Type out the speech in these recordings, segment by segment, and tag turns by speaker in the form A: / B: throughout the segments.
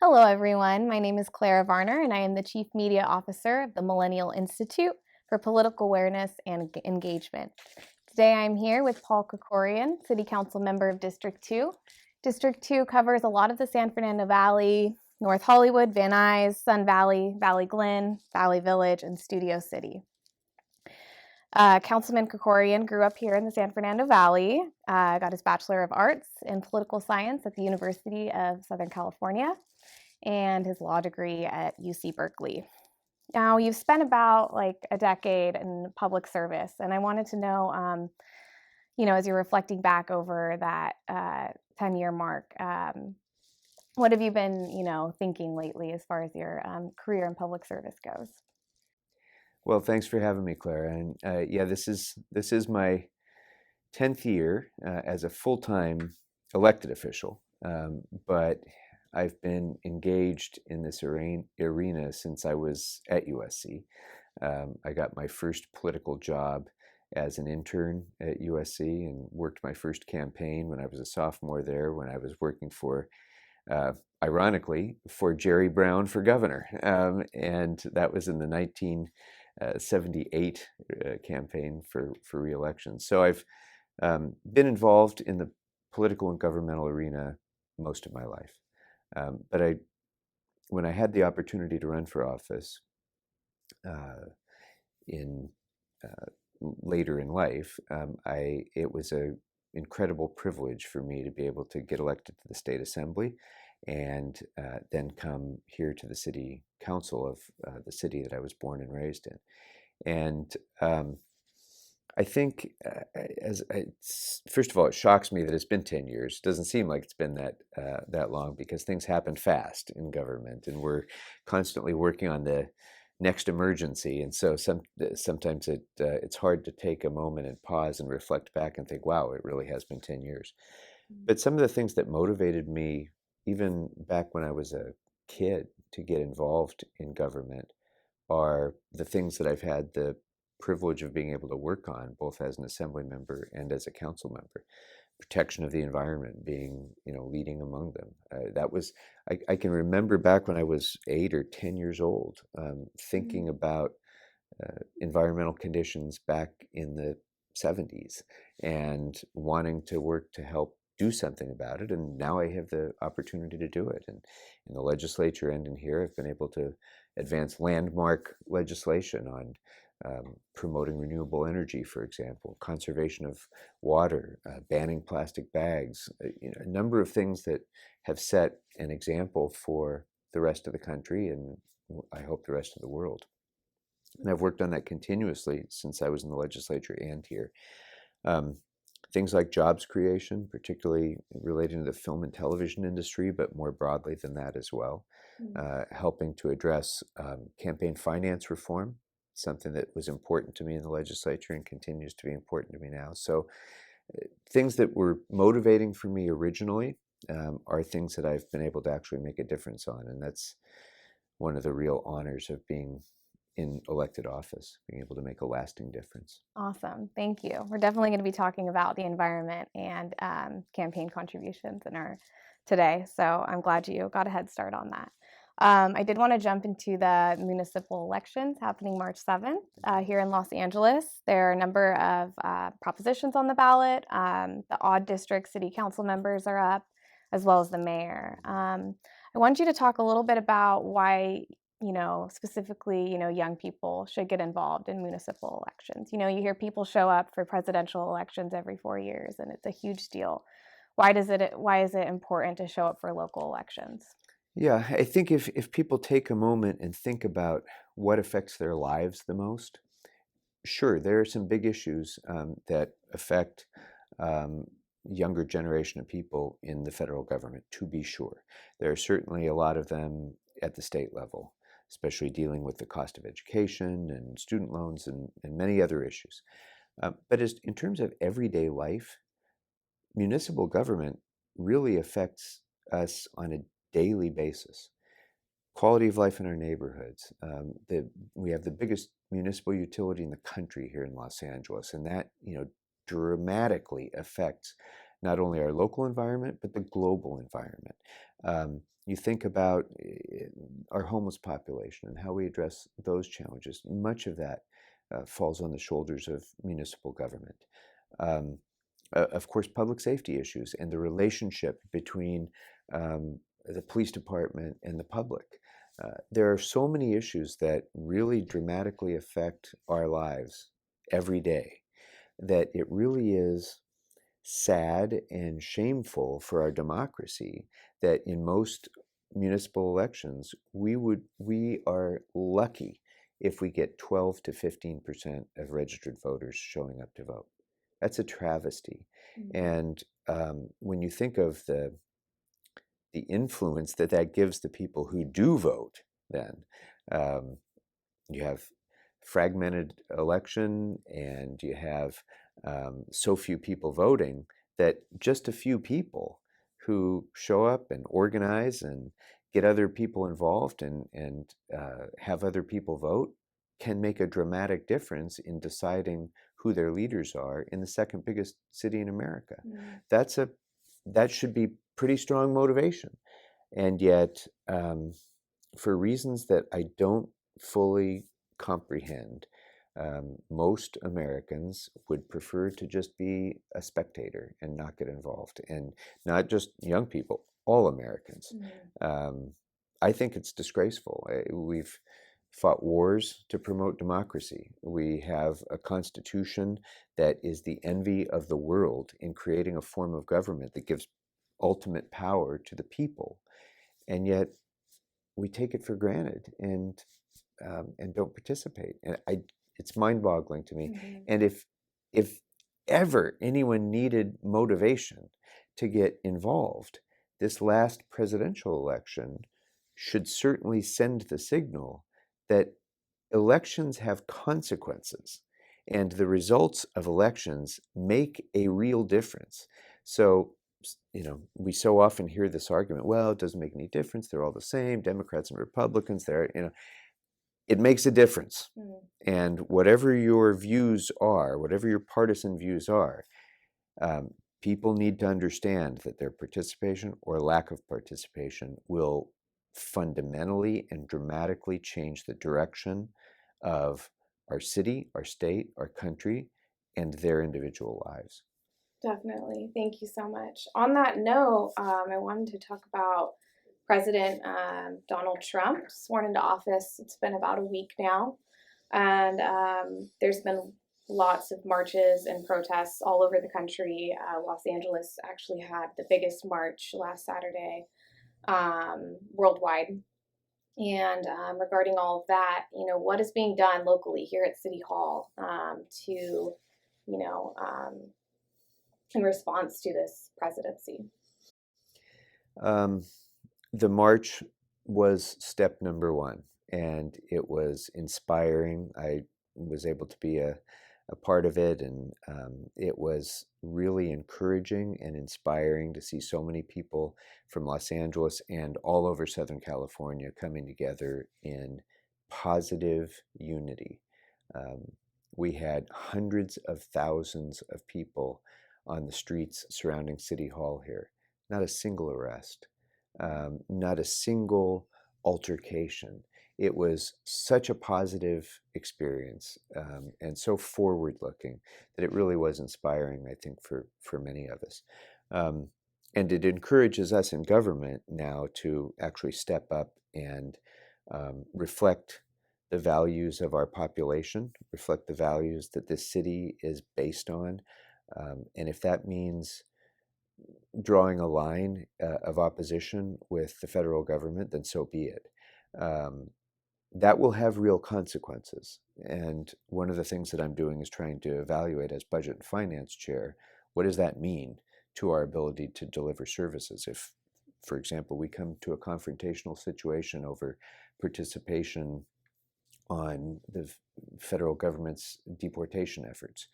A: Hello, everyone. My name is Clara Varner, and I am the Chief Media Officer of the Millennial Institute for Political Awareness and Engagement. Today, I'm here with Paul Krekorian, City Council member of District 2. District 2 covers a lot of the San Fernando Valley, North Hollywood, Van Nuys, Sun Valley, Valley Glen, Valley Village, and Studio City. Councilman Krekorian grew up here in the San Fernando Valley, got his Bachelor of Arts in Political Science at the University of Southern California, and his law degree at UC Berkeley. Now, you've spent about a decade in public service, and I wanted to know, as you're reflecting back over that 10-year mark, what have you been, thinking lately as far as your career in public service goes?
B: Well, thanks for having me, Clara. And yeah, this is my 10th year as a full-time elected official, but I've been engaged in this arena since I was at USC. I got my first political job as an intern at USC and worked my first campaign when I was a sophomore there, when I was working for, ironically, for Jerry Brown for governor. And that was in the 1978 campaign for re-election. So I've been involved in the political and governmental arena most of my life. But when I had the opportunity to run for office in later in life, it was an incredible privilege for me to be able to get elected to the state assembly and then come here to the city council of the city that I was born and raised in. And I think, first of all, it shocks me that it's been 10 years. It doesn't seem like it's been that long, because things happen fast in government, and we're constantly working on the next emergency. And so sometimes it's hard to take a moment and pause and reflect back and think, wow, it really has been 10 years. But some of the things that motivated me, even back when I was a kid, to get involved in government are the things that I've had the privilege of being able to work on, both as an assembly member and as a council member. Protection of the environment being, leading among them. I can remember back when I was 8 or 10 years old, thinking about environmental conditions back in the 70s and wanting to work to help do something about it. And now I have the opportunity to do it. And in the legislature and in here, I've been able to advance landmark legislation on promoting renewable energy, for example, conservation of water, banning plastic bags, a number of things that have set an example for the rest of the country and I hope the rest of the world. And I've worked on that continuously since I was in the legislature and here. Things like jobs creation, particularly relating to the film and television industry, but more broadly than that as well. Helping to address campaign finance reform, something that was important to me in the legislature and continues to be important to me now. So things that were motivating for me originally are things that I've been able to actually make a difference on. And that's one of the real honors of being in elected office, being able to make a lasting difference.
A: Awesome. Thank you. We're definitely going to be talking about the environment and campaign contributions in our today. So I'm glad you got a head start on that. I did want to jump into the municipal elections happening March 7th here in Los Angeles. There are a number of propositions on the ballot. The odd district city council members are up, as well as the mayor. I want you to talk a little bit about why specifically, young people should get involved in municipal elections. You hear people show up for presidential elections every 4 years, and it's a huge deal. Why is it important to show up for local elections?
B: Yeah, I think if people take a moment and think about what affects their lives the most, sure, there are some big issues that affect younger generation of people in the federal government, to be sure. There are certainly a lot of them at the state level, especially dealing with the cost of education and student loans and many other issues. But in terms of everyday life, municipal government really affects us on a daily basis. Quality of life in our neighborhoods. We have the biggest municipal utility in the country here in Los Angeles, and that dramatically affects not only our local environment but the global environment. you think about our homeless population and how we address those challenges. Much of that falls on the shoulders of municipal government. Um, of course, public safety issues and the relationship between the police department and the public. There are so many issues that really dramatically affect our lives every day that it really is sad and shameful for our democracy that in most municipal elections we are lucky if we get 12 to 15% of registered voters showing up to vote. That's a travesty. Mm-hmm. And when you think of the influence that that gives the people who do vote, then um, you have fragmented election and you have so few people voting that just a few people who show up and organize and get other people involved and have other people vote can make a dramatic difference in deciding who their leaders are in the second biggest city in America. Mm. That should be pretty strong motivation. And yet, for reasons that I don't fully comprehend, most Americans would prefer to just be a spectator and not get involved. And not just young people, all Americans. Mm. I think it's disgraceful. We've fought wars to promote democracy. We have a constitution that is the envy of the world in creating a form of government that gives ultimate power to the people. And yet we take it for granted and don't participate. And it's mind-boggling to me. Mm-hmm. And if ever anyone needed motivation to get involved, this last presidential election should certainly send the signal that elections have consequences, and the results of elections make a real difference. So, we so often hear this argument, well, it doesn't make any difference. They're all the same, Democrats and Republicans. It makes a difference. Mm. And whatever your views are, whatever your partisan views are, people need to understand that their participation or lack of participation will fundamentally and dramatically change the direction of our city, our state, our country, and their individual lives.
A: Definitely. Thank you so much. On that note, I wanted to talk about President Donald Trump, sworn into office. It's been about a week now, and there's been lots of marches and protests all over the country. Los Angeles actually had the biggest march last Saturday worldwide. And regarding all of that, what is being done locally here at City Hall to, in response to this presidency?
B: The march was step number one, and it was inspiring. I was able to be a part of it, and it was really encouraging and inspiring to see so many people from Los Angeles and all over Southern California coming together in positive unity. We had hundreds of thousands of people on the streets surrounding City Hall here. Not a single arrest, not a single altercation. It was such a positive experience and so forward-looking that it really was inspiring, I think, for many of us. And it encourages us in government now to actually step up and reflect the values of our population, reflect the values that this city is based on. And if that means drawing a line of opposition with the federal government, then so be it. That will have real consequences. And one of the things that I'm doing is trying to evaluate as Budget and Finance Chair, what does that mean to our ability to deliver services? If, for example, we come to a confrontational situation over participation on the federal government's deportation efforts,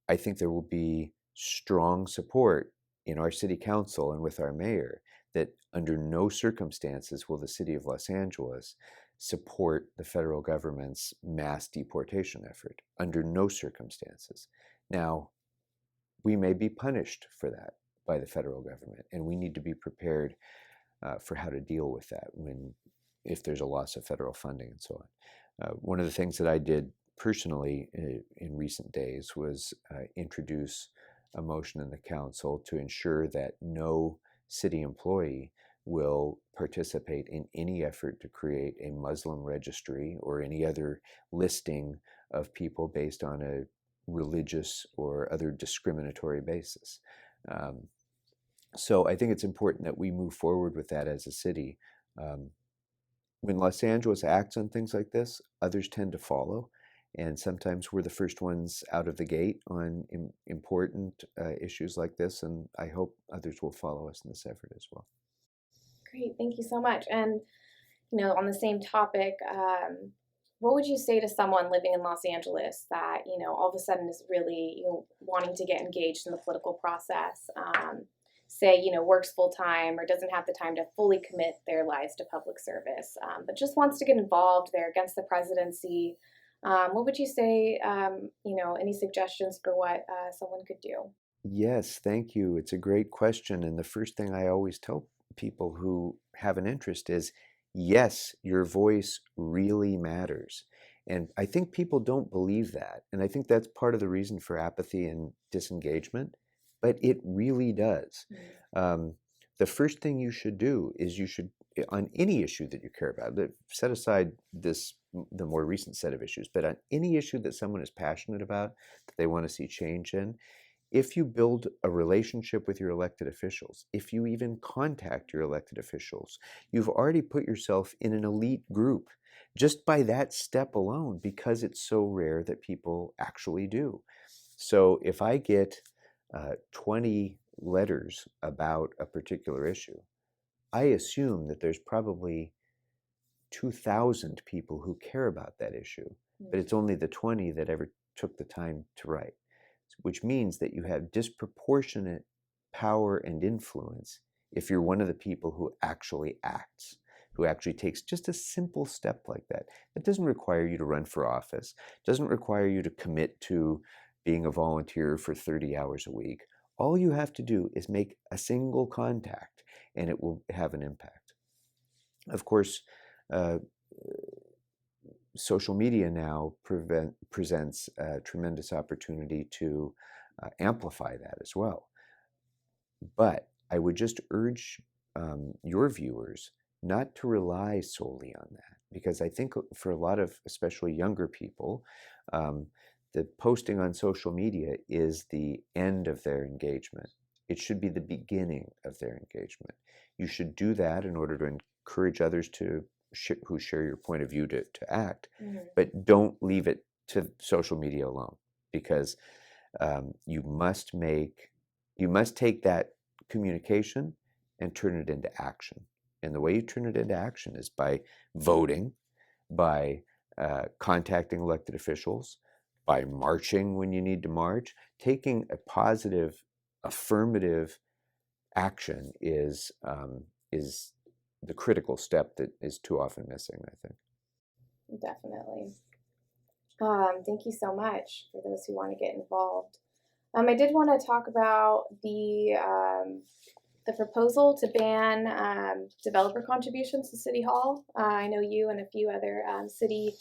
B: I think there will be strong support in our city council and with our mayor that under no circumstances will the city of Los Angeles support the federal government's mass deportation effort. Under no circumstances. Now, we may be punished for that by the federal government, and we need to be prepared for how to deal with that if there's a loss of federal funding and so on. One of the things that I did personally in recent days was introduce a motion in the council to ensure that no city employee will participate in any effort to create a Muslim registry or any other listing of people based on a religious or other discriminatory basis. So I think it's important that we move forward with that as a city. Um, when Los Angeles acts on things like this, others tend to follow. And sometimes we're the first ones out of the gate on important issues like this. And I hope others will follow us in this effort as well.
A: Great, thank you so much. And on the same topic, what would you say to someone living in Los Angeles that all of a sudden is really wanting to get engaged in the political process? Say works full time or doesn't have the time to fully commit their lives to public service, but just wants to get involved. They're against the presidency. What would you say? Any suggestions for what someone could do?
B: Yes, thank you. It's a great question. And the first thing I always tell people who have an interest is yes, your voice really matters. And I think people don't believe that. And I think that's part of the reason for apathy and disengagement, but it really does. The first thing you should do is on any issue that you care about, set aside the more recent set of issues, but on any issue that someone is passionate about, that they want to see change in, if you build a relationship with your elected officials, if you even contact your elected officials, you've already put yourself in an elite group just by that step alone, because it's so rare that people actually do. So if I get 20 letters about a particular issue, I assume that there's probably 2,000 people who care about that issue, but it's only the 20 that ever took the time to write, which means that you have disproportionate power and influence if you're one of the people who actually acts, who actually takes just a simple step like that. It doesn't require you to run for office, doesn't require you to commit to being a volunteer for 30 hours a week. All you have to do is make a single contact, and it will have an impact. Of course, social media now presents a tremendous opportunity to amplify that as well. But I would just urge your viewers not to rely solely on that, because I think for a lot of especially younger people, the posting on social media is the end of their engagement. It should be the beginning of their engagement. You should do that in order to encourage others who share your point of view to act, but don't leave it to social media alone, because you must take that communication and turn it into action. And the way you turn it into action is by voting, by contacting elected officials, by marching when you need to march. Taking a positive, affirmative action is the critical step that is too often missing, I think.
A: Definitely. Thank you so much for those who want to get involved. I did want to talk about the proposal to ban developer contributions to City Hall. I know you and a few other city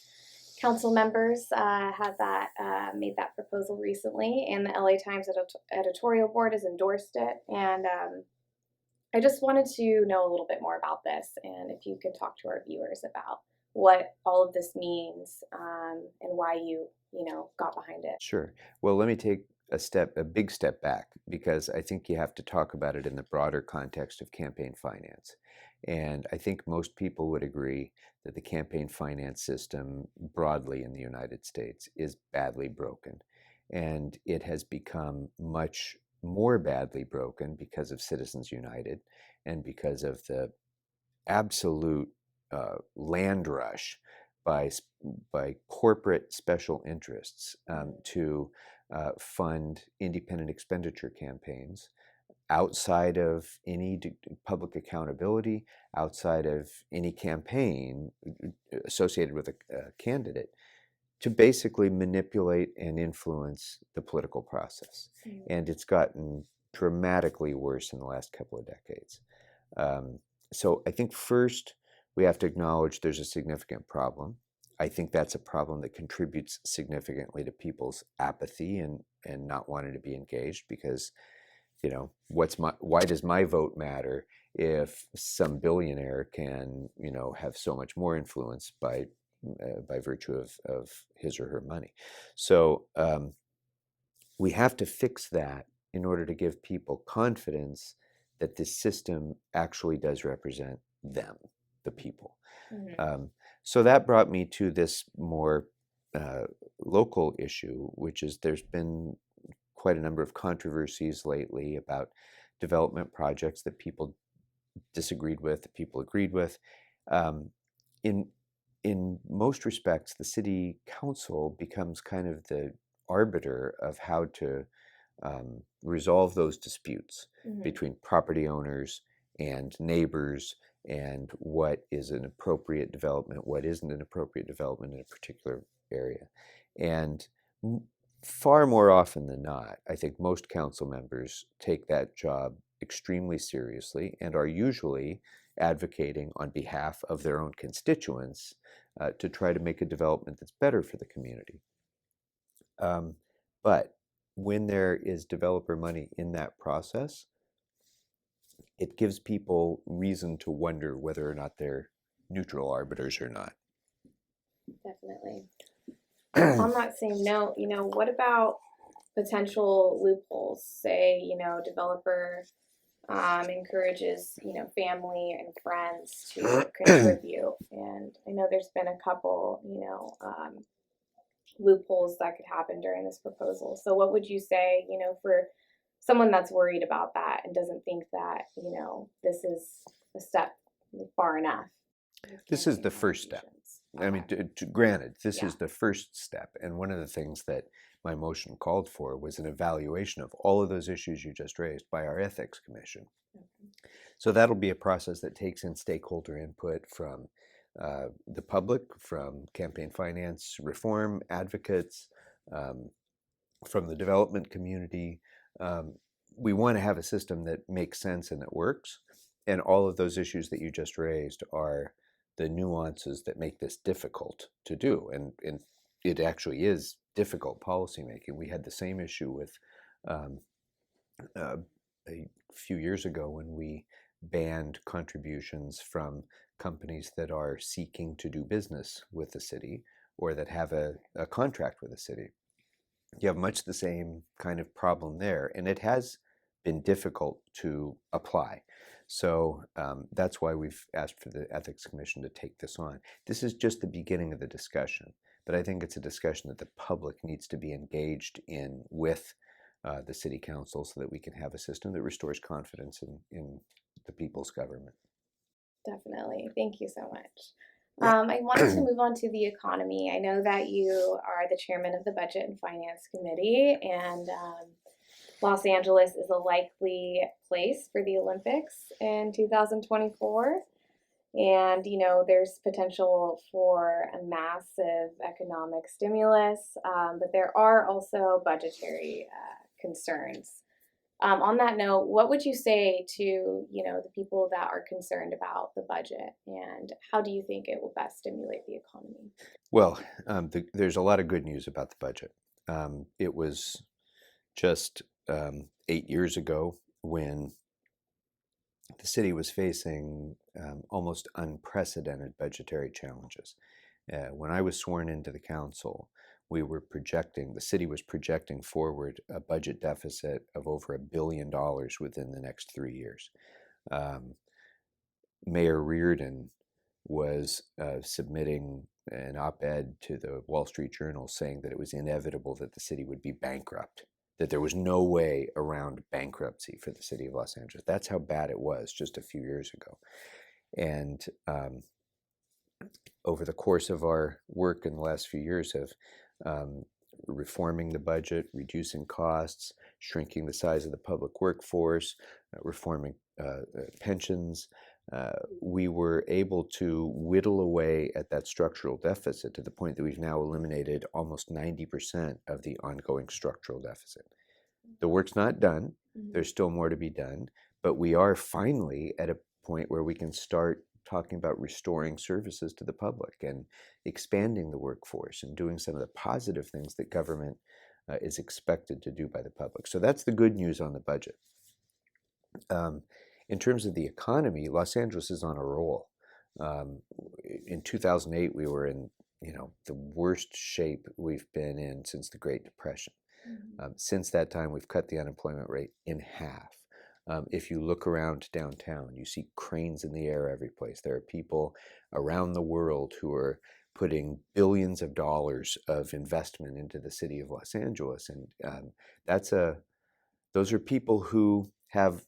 A: council members made that proposal recently, and the LA Times editorial board has endorsed it. And I just wanted to know a little bit more about this, and if you could talk to our viewers about what all of this means and why you got behind it.
B: Sure. Well, let me take a big step back, because I think you have to talk about it in the broader context of campaign finance. And I think most people would agree that the campaign finance system broadly in the United States is badly broken. And it has become much more badly broken because of Citizens United and because of the absolute land rush by corporate special interests to fund independent expenditure campaigns outside of any public accountability, outside of any campaign associated with a candidate, to basically manipulate and influence the political process. And it's gotten dramatically worse in the last couple of decades. So I think first we have to acknowledge there's a significant problem. I think that's a problem that contributes significantly to people's apathy and not wanting to be engaged because, why does my vote matter if some billionaire can, have so much more influence by virtue of his or her money? So we have to fix that in order to give people confidence that this system actually does represent them, the people. So that brought me to this more local issue, which is there's been quite a number of controversies lately about development projects that people disagreed with, that people agreed with. In in most respects, the city council becomes kind of the arbiter of how to resolve those disputes between property owners and neighbors and what is an appropriate development, what isn't an appropriate development in a particular area. And far more often than not, I think most council members take that job extremely seriously and are usually advocating on behalf of their own constituents to try to make a development that's better for the community. But when there is developer money in that process, it gives people reason to wonder whether or not they're neutral arbiters or not.
A: Definitely. On that same note, what about potential loopholes? Say, developer encourages, family and friends to contribute. And I know there's been a couple, loopholes that could happen during this proposal. So what would you say, for someone that's worried about that and doesn't think that, this is a step far enough?
B: This is the first step. I mean, granted, this is the first step. And one of the things that my motion called for was an evaluation of all of those issues you just raised by our ethics commission. So that'll be a process that takes in stakeholder input from the public, from campaign finance reform advocates, from the development community. We want to have a system that makes sense and that works. And all of those issues that you just raised are the nuances that make this difficult to do. And it actually is difficult policymaking. We had the same issue with a few years ago when we banned contributions from companies that are seeking to do business with the city or that have a contract with the city. You have much the same kind of problem there, and it has been difficult to apply. So that's why we've asked for the Ethics Commission to take this on. This is just the beginning of the discussion, but I think it's a discussion that the public needs to be engaged in with the City Council so that we can have a system that restores confidence in the people's government.
A: Definitely. Thank you so much. I wanted to move on to the economy. I know that you are the chairman of the Budget and Finance Committee, and Los Angeles is a likely place for the Olympics in 2024. And, there's potential for a massive economic stimulus, but there are also budgetary concerns. On that note, what would you say to, the people that are concerned about the budget, and how do you think it will best stimulate the economy?
B: Well, there's a lot of good news about the budget. It was just 8 years ago when the city was facing almost unprecedented budgetary challenges. When I was sworn into the council, the city was projecting forward a budget deficit of over $1 billion within the next 3 years. Mayor Reardon was submitting an op-ed to the Wall Street Journal saying that it was inevitable that the city would be bankrupt, that there was no way around bankruptcy for the city of Los Angeles. That's how bad it was just a few years ago. And over the course of our work in the last few years of reforming the budget, reducing costs, shrinking the size of the public workforce, reforming pensions, we were able to whittle away at that structural deficit to the point that we've now eliminated almost 90% of the ongoing structural deficit. The work's not done. There's still more to be done, but we are finally at a point where we can start talking about restoring services to the public and expanding the workforce and doing some of the positive things that government is expected to do by the public. So that's the good news on the budget. In terms of the economy, Los Angeles is on a roll. Um, in 2008, we were in the worst shape we've been in since the Great Depression. Since that time, we've cut the unemployment rate in half. If you look around downtown, you see cranes in the air every place. There are people around the world who are putting billions of dollars of investment into the city of Los Angeles, and those are people who have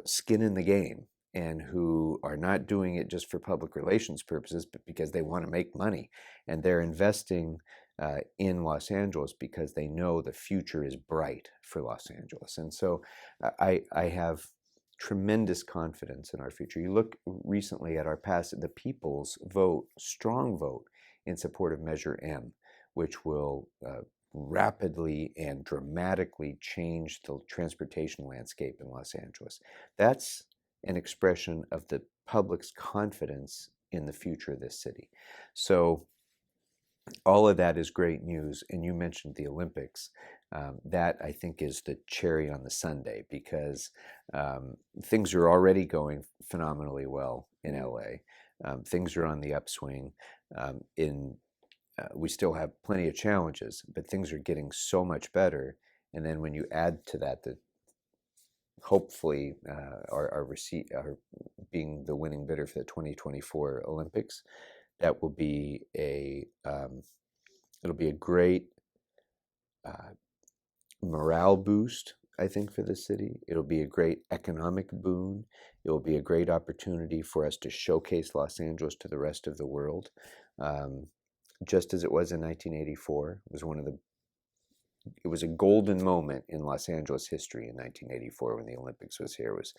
B: skin in the game and who are not doing it just for public relations purposes, but because they want to make money. And they're investing in Los Angeles because they know the future is bright for Los Angeles. And so I have tremendous confidence in our future. You look recently at our past, the people's vote, strong vote in support of Measure M, which will rapidly and dramatically change the transportation landscape in Los Angeles. That's an expression of the public's confidence in the future of this city. So all of that is great news. And you mentioned the Olympics. That, I think, is the cherry on the sundae, because things are already going phenomenally well in LA. Things are on the upswing. We still have plenty of challenges, but things are getting so much better. And then when you add to that, hopefully our being the winning bidder for the 2024 Olympics, that will be it'll be a great morale boost, I think, for the city. It'll be a great economic boon. It will be a great opportunity for us to showcase Los Angeles to the rest of the world. Just as it was in 1984, it was a golden moment in Los Angeles history in 1984 when the Olympics was here. It was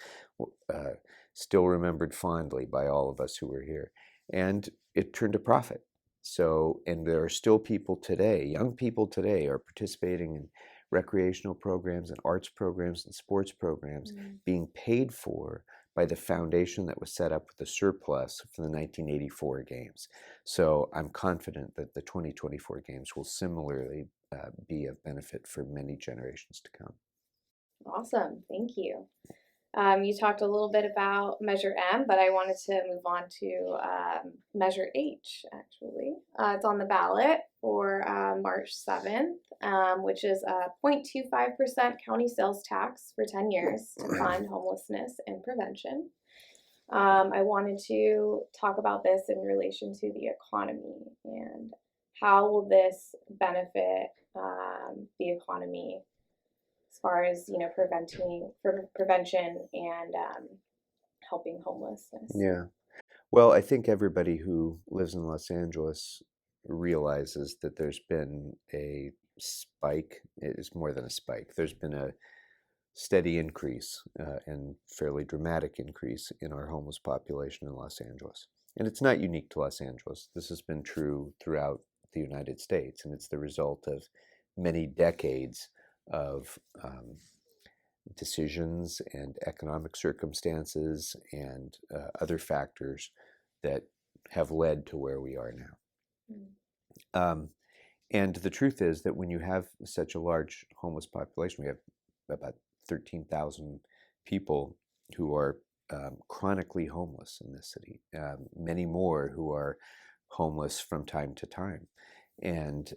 B: still remembered fondly by all of us who were here, and it turned a profit. So, and there are still people today, young people today, are participating in recreational programs and arts programs and sports programs being paid for by the foundation that was set up with the surplus from the 1984 games. So I'm confident that the 2024 games will similarly be of benefit for many generations to come.
A: Awesome. Thank you. You talked a little bit about Measure M, but I wanted to move on to Measure H, actually. It's on the ballot for March 7th, which is a 0.25% county sales tax for 10 years to fund homelessness and prevention. I wanted to talk about this in relation to the economy and how will this benefit the economy as far as prevention and helping homelessness.
B: Yeah. Well, I think everybody who lives in Los Angeles realizes that there's been a spike. It's more than a spike. There's been a steady increase and fairly dramatic increase in our homeless population in Los Angeles. And it's not unique to Los Angeles. This has been true throughout the United States, and it's the result of many decades of decisions and economic circumstances and other factors that have led to where we are now. And the truth is that when you have such a large homeless population, we have about 13,000 people who are chronically homeless in this city, many more who are homeless from time to time. And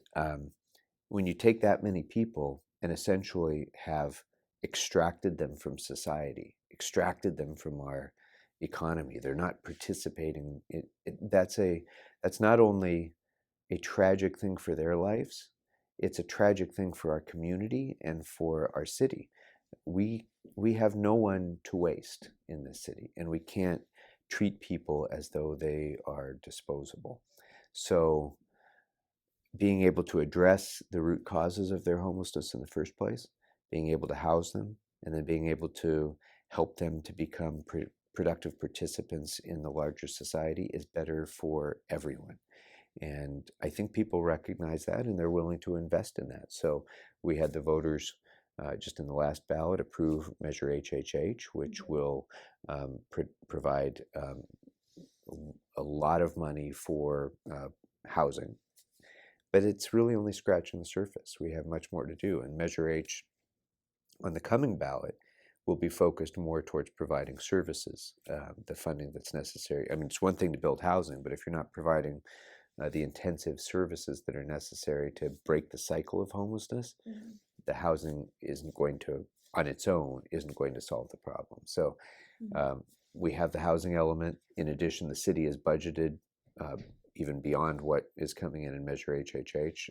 B: when you take that many people and essentially have extracted them from society, extracted them from our economy, they're not participating. That's not only a tragic thing for their lives, it's a tragic thing for our community and for our city. We have no one to waste in this city, and we can't treat people as though they are disposable. So being able to address the root causes of their homelessness in the first place, being able to house them, and then being able to help them to become productive participants in the larger society is better for everyone. And I think people recognize that, and they're willing to invest in that. So we had the voters just in the last ballot, approve Measure HHH, which will provide a lot of money for housing. But it's really only scratching the surface. We have much more to do. And Measure H on the coming ballot will be focused more towards providing services, the funding that's necessary. I mean, it's one thing to build housing, but if you're not providing the intensive services that are necessary to break the cycle of homelessness, the housing isn't going to, on its own, isn't going to solve the problem. So we have the housing element. In addition, the city has budgeted even beyond what is coming in Measure HHH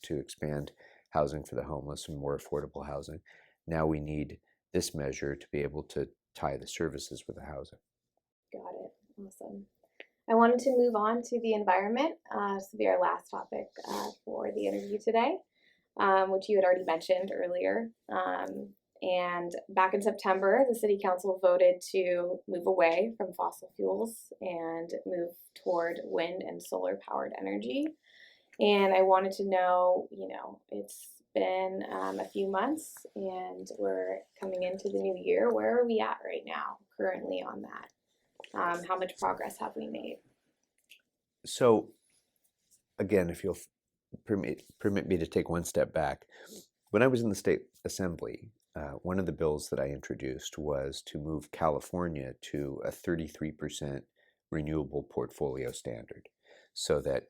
B: to expand housing for the homeless and more affordable housing. Now we need this measure to be able to tie the services with the housing.
A: Got it. Awesome. I wanted to move on to the environment. This will be our last topic for the interview today, which you had already mentioned earlier. And back in September, the City Council voted to move away from fossil fuels and move toward wind and solar powered energy. And I wanted to know, it's been a few months and we're coming into the new year. Where are we at right now, currently on that? How much progress have we made?
B: So, again, if you'll permit me to take one step back, when I was in the state assembly, one of the bills that I introduced was to move California to a 33% renewable portfolio standard, so that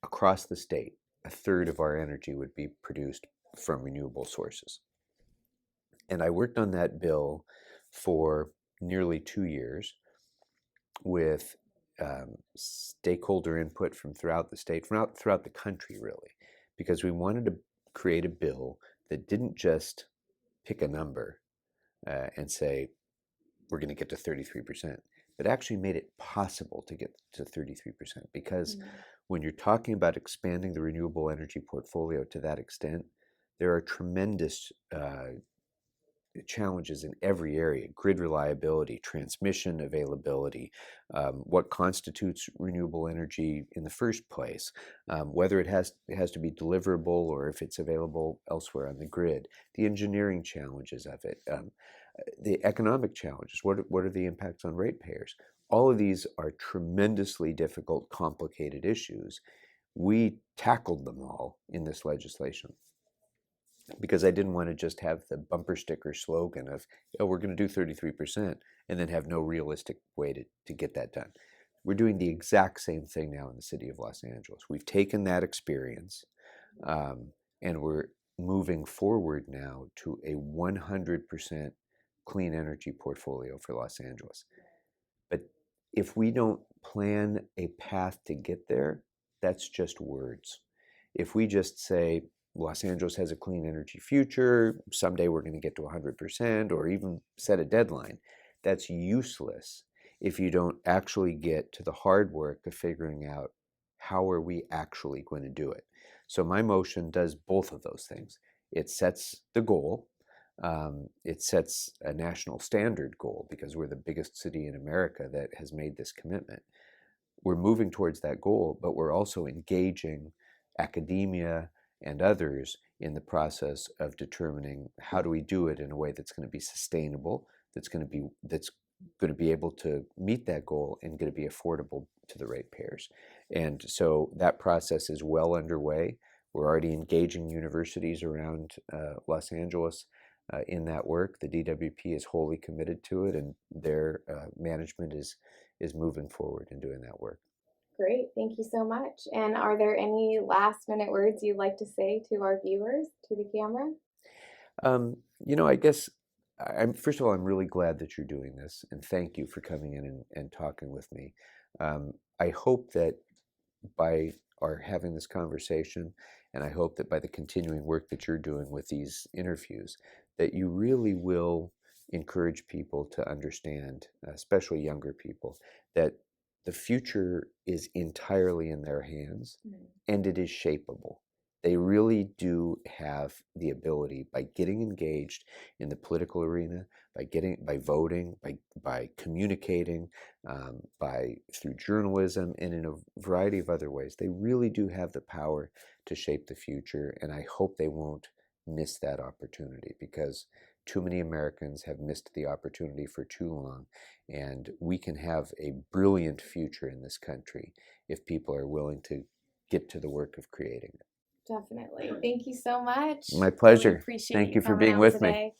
B: across the state, a third of our energy would be produced from renewable sources. And I worked on that bill for nearly 2 years with stakeholder input from throughout the state, throughout the country, really, because we wanted to create a bill that didn't just pick a number and say, we're going to get to 33%, but actually made it possible to get to 33%. Because when you're talking about expanding the renewable energy portfolio to that extent, there are tremendous challenges in every area: grid reliability, transmission availability, what constitutes renewable energy in the first place, whether it has to be deliverable or if it's available elsewhere on the grid, the engineering challenges of it, the economic challenges, what are the impacts on ratepayers. All of these are tremendously difficult, complicated issues. We tackled them all in this legislation, because I didn't want to just have the bumper sticker slogan of, oh, we're going to do 33%, and then have no realistic way to get that done. We're doing the exact same thing now in the city of Los Angeles. We've taken that experience, and we're moving forward now to a 100% clean energy portfolio for Los Angeles. But if we don't plan a path to get there, that's just words. If we just say, Los Angeles has a clean energy future, someday we're going to get to 100%, or even set a deadline, that's useless if you don't actually get to the hard work of figuring out how are we actually going to do it. So my motion does both of those things. It sets the goal. It sets a national standard goal, because we're the biggest city in America that has made this commitment. We're moving towards that goal, but we're also engaging academia and others in the process of determining how do we do it in a way that's going to be sustainable, that's going to be able to meet that goal, and going to be affordable to the ratepayers. And so that process is well underway. We're already engaging universities around Los Angeles in that work. The DWP is wholly committed to it, and their management is moving forward in doing that work.
A: Great, thank you so much. And are there any last minute words you'd like to say to our viewers, to the camera?
B: I guess, first of all, I'm really glad that you're doing this, and thank you for coming in and talking with me. I hope that by our having this conversation, and I hope that by the continuing work that you're doing with these interviews, that you really will encourage people to understand, especially younger people, that the future is entirely in their hands, and it is shapeable. They really do have the ability, by getting engaged in the political arena, by voting, by communicating, through journalism, and in a variety of other ways. They really do have the power to shape the future, and I hope they won't miss that opportunity, because too many Americans have missed the opportunity for too long. And we can have a brilliant future in this country if people are willing to get to the work of creating it.
A: Definitely. Thank you so much.
B: My
A: Really
B: pleasure.
A: appreciate
B: Thank
A: you
B: you for
A: coming
B: being
A: out
B: with me.
A: today.